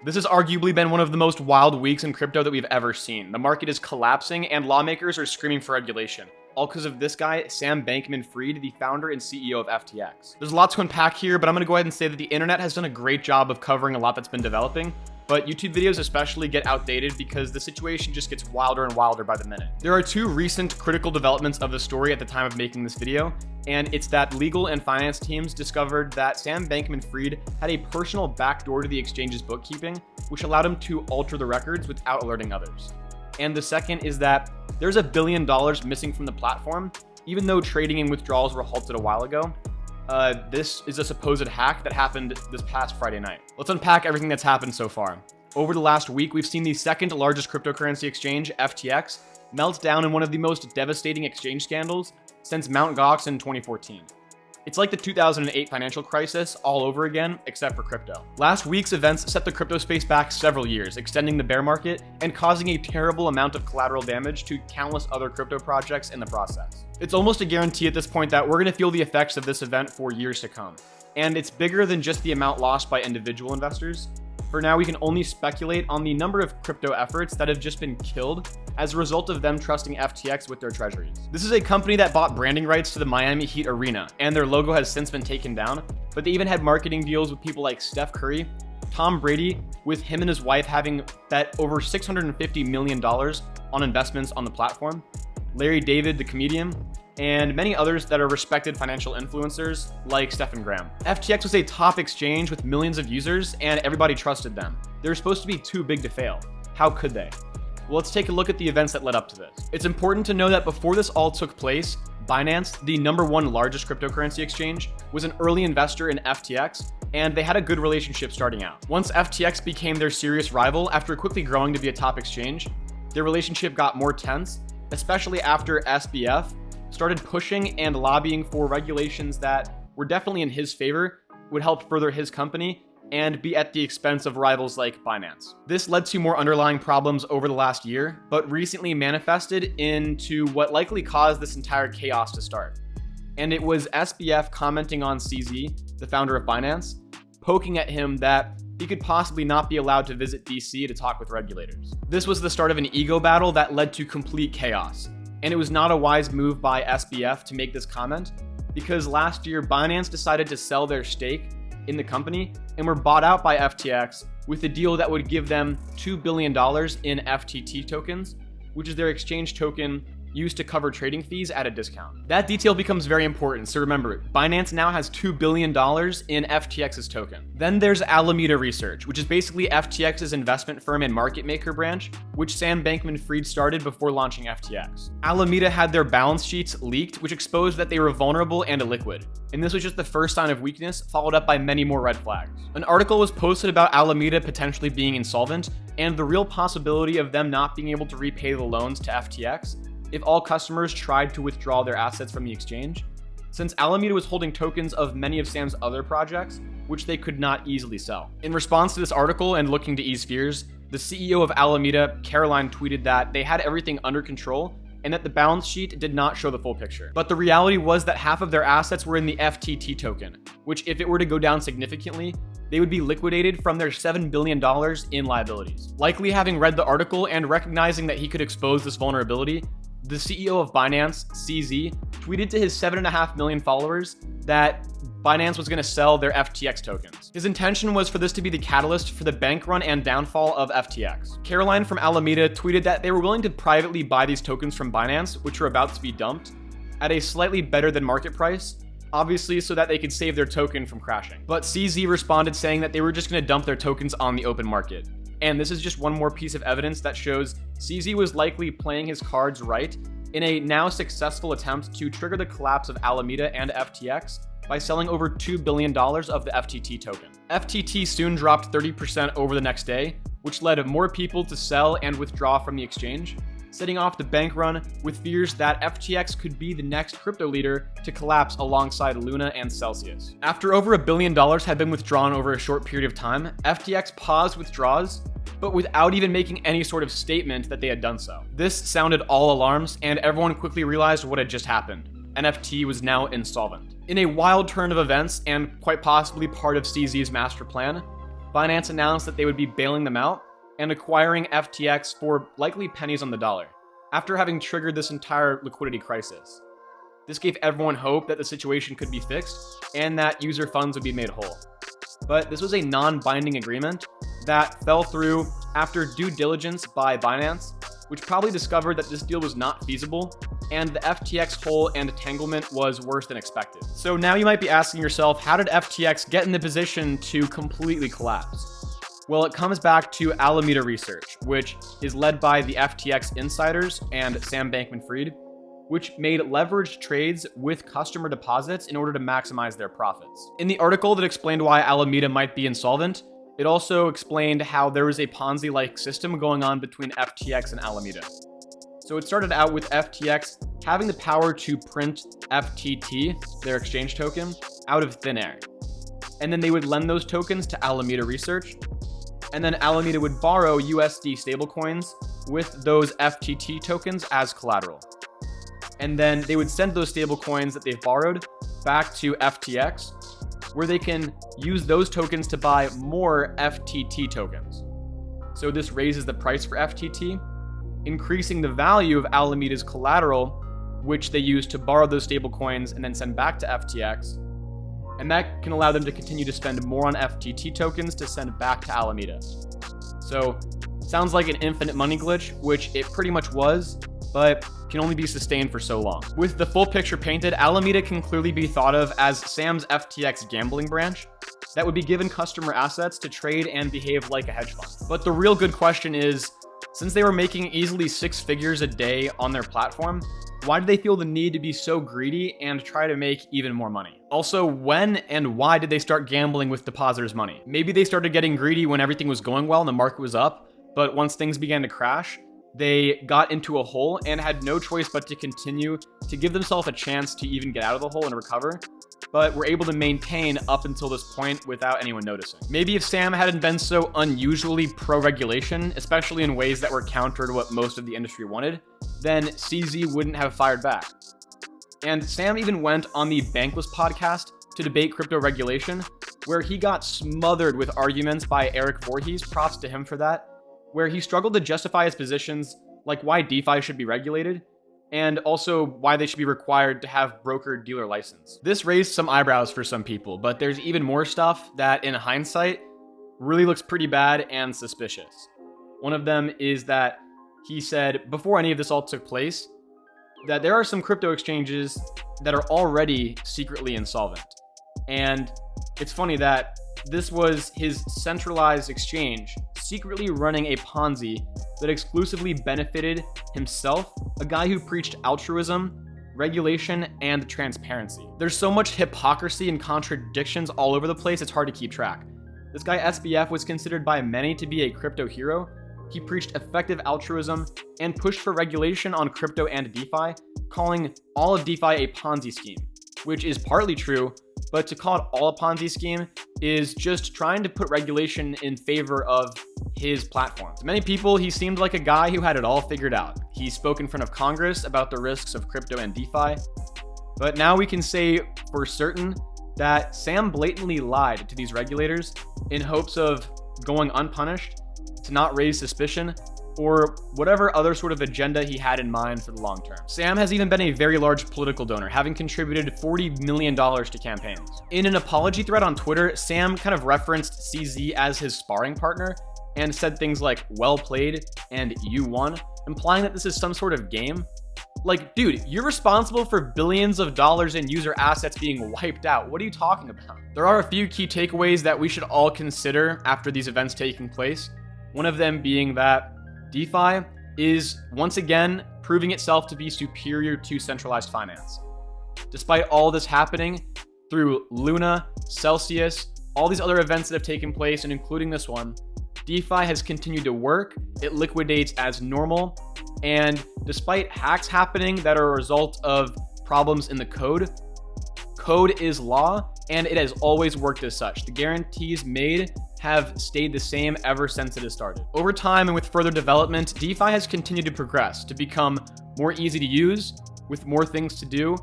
This has arguably been one of the most wild weeks in crypto that we've ever seen. The market is collapsing and lawmakers are screaming for regulation, all because of this guy, Sam Bankman-Fried, the founder and CEO of FTX. There's a lot to unpack here, but I'm going to go ahead and say that the internet has done a great job of covering a lot that's been developing, but YouTube videos especially get outdated because the situation just gets wilder and wilder by the minute. There are two recent critical developments of the story at the time of making this video, and it's that legal and finance teams discovered that Sam Bankman-Fried had a personal backdoor to the exchange's bookkeeping, which allowed him to alter the records without alerting others. And the second is that there's $1 billion missing from the platform, even though trading and withdrawals were halted a while ago. This is a supposed hack that happened this past Friday night. Let's unpack everything that's happened so far. Over the last week, we've seen the second largest cryptocurrency exchange, FTX, melt down in one of the most devastating exchange scandals since Mt. Gox in 2014. It's like the 2008 financial crisis all over again, except for crypto. Last week's events set the crypto space back several years, extending the bear market and causing a terrible amount of collateral damage to countless other crypto projects in the process. It's almost a guarantee at this point that we're going to feel the effects of this event for years to come. And it's bigger than just the amount lost by individual investors. For now, we can only speculate on the number of crypto efforts that have just been killed as a result of them trusting FTX with their treasuries. This is a company that bought branding rights to the Miami Heat arena, and their logo has since been taken down, but they even had marketing deals with people like Steph Curry, Tom Brady, with him and his wife having bet over $650 million on investments on the platform, Larry David, the comedian, and many others that are respected financial influencers like Stephen Graham. FTX was a top exchange with millions of users and everybody trusted them. They were supposed to be too big to fail. How could they? Well, let's take a look at the events that led up to this. It's important to know that before this all took place, Binance, the #1 largest cryptocurrency exchange, was an early investor in FTX, and they had a good relationship starting out. Once FTX became their serious rival after quickly growing to be a top exchange, their relationship got more tense, especially after SBF started pushing and lobbying for regulations that were definitely in his favor, would help further his company, and be at the expense of rivals like Binance. This led to more underlying problems over the last year, but recently manifested into what likely caused this entire chaos to start. And it was SBF commenting on CZ, the founder of Binance, poking at him that he could possibly not be allowed to visit DC to talk with regulators. This was the start of an ego battle that led to complete chaos. And it was not a wise move by SBF to make this comment, because last year Binance decided to sell their stake in the company and were bought out by FTX with a deal that would give them $2 billion in FTT tokens, which is their exchange token used to cover trading fees at a discount. That detail becomes very important, so remember, Binance now has $2 billion in FTX's token. Then there's Alameda Research, which is basically FTX's investment firm and market maker branch, which Sam Bankman-Fried started before launching FTX. Alameda had their balance sheets leaked, which exposed that they were vulnerable and illiquid. And this was just the first sign of weakness, followed up by many more red flags. An article was posted about Alameda potentially being insolvent, and the real possibility of them not being able to repay the loans to FTX if all customers tried to withdraw their assets from the exchange, since Alameda was holding tokens of many of Sam's other projects, which they could not easily sell. In response to this article and looking to ease fears, the CEO of Alameda, Caroline, tweeted that they had everything under control and that the balance sheet did not show the full picture. But the reality was that half of their assets were in the FTT token, which if it were to go down significantly, they would be liquidated from their $7 billion in liabilities. Likely having read the article and recognizing that he could expose this vulnerability, the CEO of Binance, CZ, tweeted to his 7.5 million followers that Binance was going to sell their FTX tokens. His intention was for this to be the catalyst for the bank run and downfall of FTX. Caroline from Alameda tweeted that they were willing to privately buy these tokens from Binance, which were about to be dumped, at a slightly better than market price, obviously so that they could save their token from crashing. But CZ responded saying that they were just going to dump their tokens on the open market. And this is just one more piece of evidence that shows CZ was likely playing his cards right in a now successful attempt to trigger the collapse of Alameda and FTX by selling over $2 billion of the FTT token. FTT soon dropped 30% over the next day, which led more people to sell and withdraw from the exchange, setting off the bank run with fears that FTX could be the next crypto leader to collapse alongside Luna and Celsius. After over $1 billion had been withdrawn over a short period of time, FTX paused withdrawals, but without even making any sort of statement that they had done so. This sounded all alarms, and everyone quickly realized what had just happened. NFT was now insolvent. In a wild turn of events, and quite possibly part of CZ's master plan, Binance announced that they would be bailing them out and acquiring FTX for likely pennies on the dollar, after having triggered this entire liquidity crisis. This gave everyone hope that the situation could be fixed and that user funds would be made whole. But this was a non-binding agreement that fell through after due diligence by Binance, which probably discovered that this deal was not feasible and the FTX hole and entanglement was worse than expected. So now you might be asking yourself, how did FTX get in the position to completely collapse? Well, it comes back to Alameda Research, which is led by the FTX insiders and Sam Bankman-Fried, which made leveraged trades with customer deposits in order to maximize their profits. In the article that explained why Alameda might be insolvent, it also explained how there was a Ponzi-like system going on between FTX and Alameda. So it started out with FTX having the power to print FTT, their exchange token, out of thin air. And then they would lend those tokens to Alameda Research. And then Alameda would borrow USD stablecoins with those FTT tokens as collateral. And then they would send those stablecoins that they've borrowed back to FTX, where they can use those tokens to buy more FTT tokens. So this raises the price for FTT, increasing the value of Alameda's collateral, which they use to borrow those stablecoins and then send back to FTX. And that can allow them to continue to spend more on FTT tokens to send back to Alameda. So sounds like an infinite money glitch, which it pretty much was, but can only be sustained for so long. With the full picture painted, Alameda can clearly be thought of as Sam's FTX gambling branch that would be given customer assets to trade and behave like a hedge fund. But the real good question is, since they were making easily 6 figures a day on their platform, why did they feel the need to be so greedy and try to make even more money? Also, when and why did they start gambling with depositors' money? Maybe they started getting greedy when everything was going well and the market was up, but once things began to crash, they got into a hole and had no choice but to continue to give themselves a chance to even get out of the hole and recover, but were able to maintain up until this point without anyone noticing. Maybe if Sam hadn't been so unusually pro-regulation, especially in ways that were counter to what most of the industry wanted, then CZ wouldn't have fired back. And Sam even went on the Bankless podcast to debate crypto regulation, where he got smothered with arguments by Eric Voorhees, props to him for that, where he struggled to justify his positions, like why DeFi should be regulated, and also why they should be required to have broker-dealer license. This raised some eyebrows for some people, but there's even more stuff that, in hindsight, really looks pretty bad and suspicious. One of them is that he said, before any of this all took place, that there are some crypto exchanges that are already secretly insolvent. And it's funny that this was his centralized exchange secretly running a Ponzi that exclusively benefited himself, a guy who preached altruism, regulation, and transparency. There's so much hypocrisy and contradictions all over the place, it's hard to keep track. This guy SBF was considered by many to be a crypto hero. He preached effective altruism and pushed for regulation on crypto and DeFi, calling all of DeFi a Ponzi scheme, which is partly true, but to call it all a Ponzi scheme is just trying to put regulation in favor of his platform. To many people, he seemed like a guy who had it all figured out. He spoke in front of Congress about the risks of crypto and DeFi, but now we can say for certain that Sam blatantly lied to these regulators in hopes of going unpunished, to not raise suspicion, or whatever other sort of agenda he had in mind for the long term. Sam has even been a very large political donor, having contributed $40 million to campaigns. In an apology thread on Twitter, Sam kind of referenced CZ as his sparring partner and said things like, well played and you won, implying that this is some sort of game. Like, dude, you're responsible for billions of dollars in user assets being wiped out. What are you talking about? There are a few key takeaways that we should all consider after these events taking place. One of them being that DeFi is once again proving itself to be superior to centralized finance. Despite all this happening through Luna, Celsius, all these other events that have taken place, and including this one, DeFi has continued to work, it liquidates as normal, and despite hacks happening that are a result of problems in the code is law, and it has always worked as such. The guarantees made have stayed the same ever since it has started. Over time and with further development, DeFi has continued to progress to become more easy to use, with more things to do,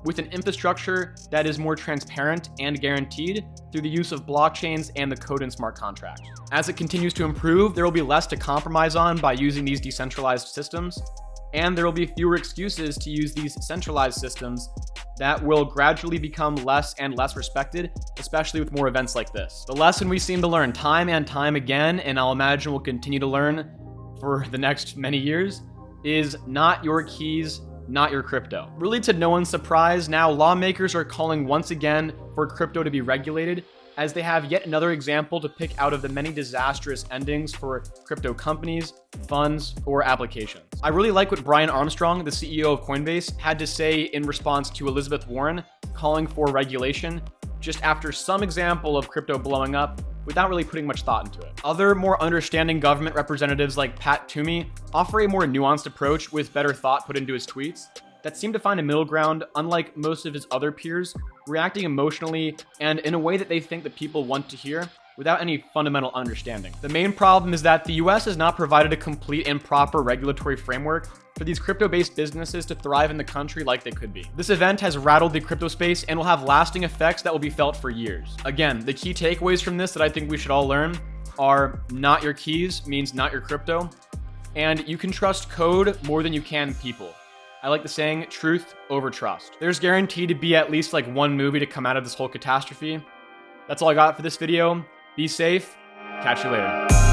with an infrastructure that is more transparent and guaranteed through the use of blockchains and the code in smart contracts. As it continues to improve, there will be less to compromise on by using these decentralized systems, and there will be fewer excuses to use these centralized systems that will gradually become less and less respected, especially with more events like this. The lesson we seem to learn time and time again, and I'll imagine we'll continue to learn for the next many years, is not your keys, not your crypto. Really, to no one's surprise, now lawmakers are calling once again for crypto to be regulated, as they have yet another example to pick out of the many disastrous endings for crypto companies, funds, or applications. I really like what Brian Armstrong, the CEO of Coinbase, had to say in response to Elizabeth Warren calling for regulation just after some example of crypto blowing up without really putting much thought into it. Other more understanding government representatives like Pat Toomey offer a more nuanced approach with better thought put into his tweets that seem to find a middle ground, unlike most of his other peers, reacting emotionally and in a way that they think that people want to hear without any fundamental understanding. The main problem is that the US has not provided a complete and proper regulatory framework for these crypto-based businesses to thrive in the country like they could be. This event has rattled the crypto space and will have lasting effects that will be felt for years. Again, the key takeaways from this that I think we should all learn are not your keys means not your crypto, and you can trust code more than you can people. I like the saying, truth over trust. There's guaranteed to be at least like one movie to come out of this whole catastrophe. That's all I got for this video. Be safe. Catch you later.